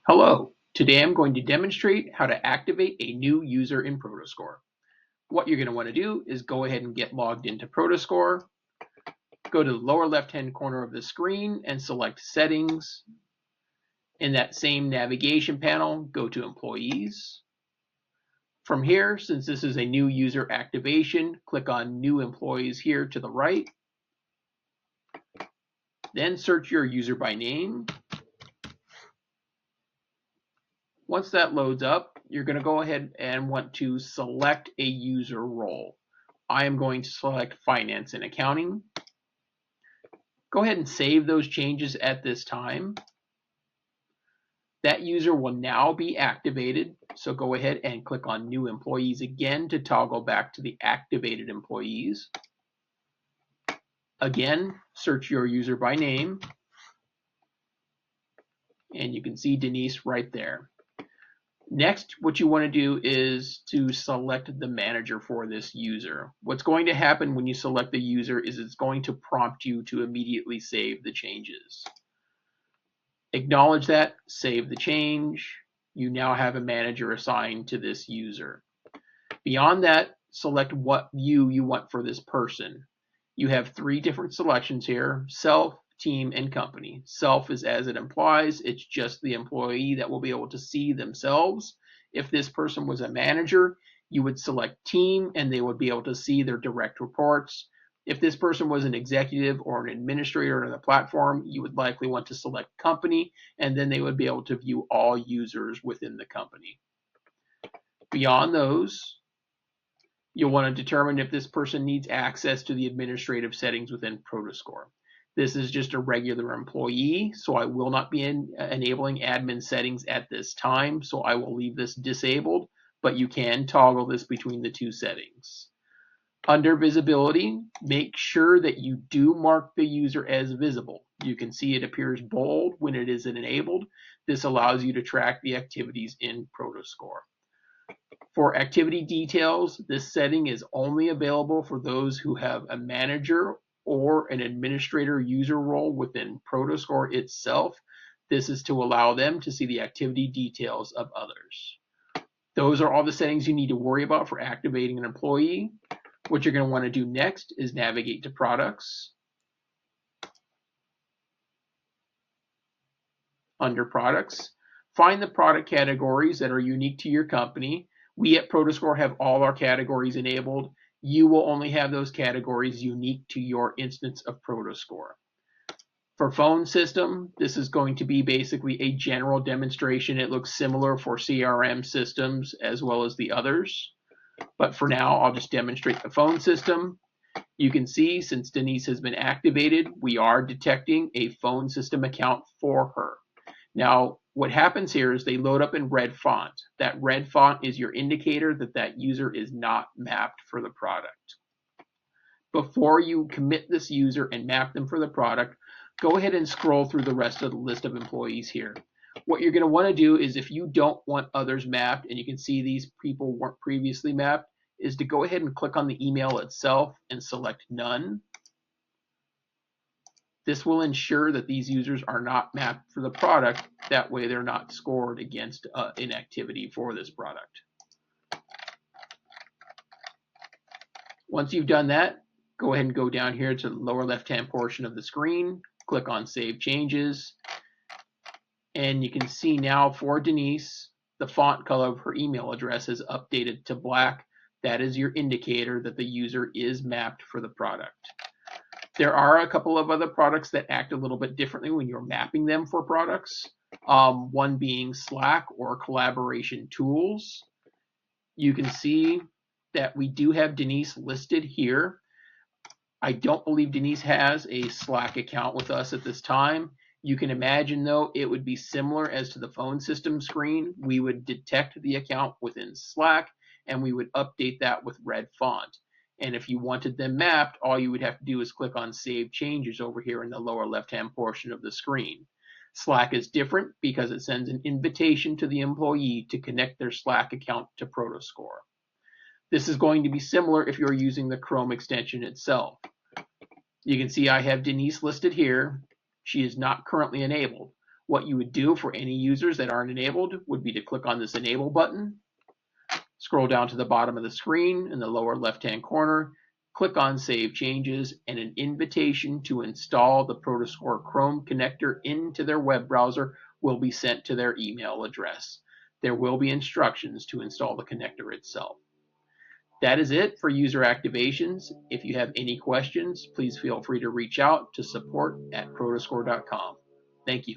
Hello, today I'm going to demonstrate how to activate a new user in Prodoscore. What you're going to want to do is go ahead and get logged into Prodoscore, go to the lower left-hand corner of the screen and select Settings. In that same navigation panel, go to Employees. From here, since this is a new user activation, click on New Employees here to the right. Then search your user by name. Once that loads up, you're going to go ahead and want to select a user role. I am going to select Finance and Accounting. Go ahead and save those changes at this time. That user will now be activated, so go ahead and click on New Employees again to toggle back to the activated employees. Again, search your user by name, and you can see Denise right there. Next, what you want to do is to select the manager for this user. What's going to happen when you select the user is it's going to prompt you to immediately save the changes. Acknowledge that, save the change. You now have a manager assigned to this user. Beyond that, select what view you want for this person. You have three different selections here: self, team, and company. Self is as it implies, it's just the employee that will be able to see themselves. If this person was a manager, you would select team and they would be able to see their direct reports. If this person was an executive or an administrator on the platform, you would likely want to select company, and then they would be able to view all users within the company. Beyond those, you'll want to determine if this person needs access to the administrative settings within Prodoscore. This is just a regular employee, so I will not be enabling admin settings at this time, so I will leave this disabled, but you can toggle this between the two settings. Under visibility, make sure that you do mark the user as visible. You can see it appears bold when it isn't enabled. This allows you to track the activities in Prodoscore. For activity details, this setting is only available for those who have a manager or an administrator user role within Prodoscore itself. This is to allow them to see the activity details of others. Those are all the settings you need to worry about for activating an employee. What you're going to want to do next is navigate to Products. Under Products, find the product categories that are unique to your company. We at Prodoscore have all our categories enabled. You will only have those categories unique to your instance of Prodoscore. For phone system, this is going to be basically a general demonstration. It looks similar for CRM systems as well as the others. But for now, I'll just demonstrate the phone system. You can see since Denise has been activated, we are detecting a phone system account for her. Now, what happens here is they load up in red font. That red font is your indicator that that user is not mapped for the product. Before you commit this user and map them for the product, go ahead and scroll through the rest of the list of employees here. What you're going to want to do is, if you don't want others mapped, and you can see these people weren't previously mapped, is to go ahead and click on the email itself and select None. This will ensure that these users are not mapped for the product. That way they're not scored against inactivity for this product. Once you've done that, go ahead and go down here to the lower left-hand portion of the screen, click on Save Changes, and you can see now for Denise, the font color of her email address is updated to black. That is your indicator that the user is mapped for the product. There are a couple of other products that act a little bit differently when you're mapping them for products. One being Slack or collaboration tools. You can see that we do have Denise listed here. I don't believe Denise has a Slack account with us at this time. You can imagine, though, it would be similar as to the phone system screen. We would detect the account within Slack, and we would update that with red font. And if you wanted them mapped, all you would have to do is click on Save Changes over here in the lower left-hand portion of the screen. Slack is different because it sends an invitation to the employee to connect their Slack account to Prodoscore. This is going to be similar if you're using the Chrome extension itself. You can see I have Denise listed here. She is not currently enabled. What you would do for any users that aren't enabled would be to click on this Enable button, scroll down to the bottom of the screen in the lower left-hand corner, click on Save Changes, and an invitation to install the Prodoscore Chrome connector into their web browser will be sent to their email address. There will be instructions to install the connector itself. That is it for user activations. If you have any questions, please feel free to reach out to support@prodoscore.com. Thank you.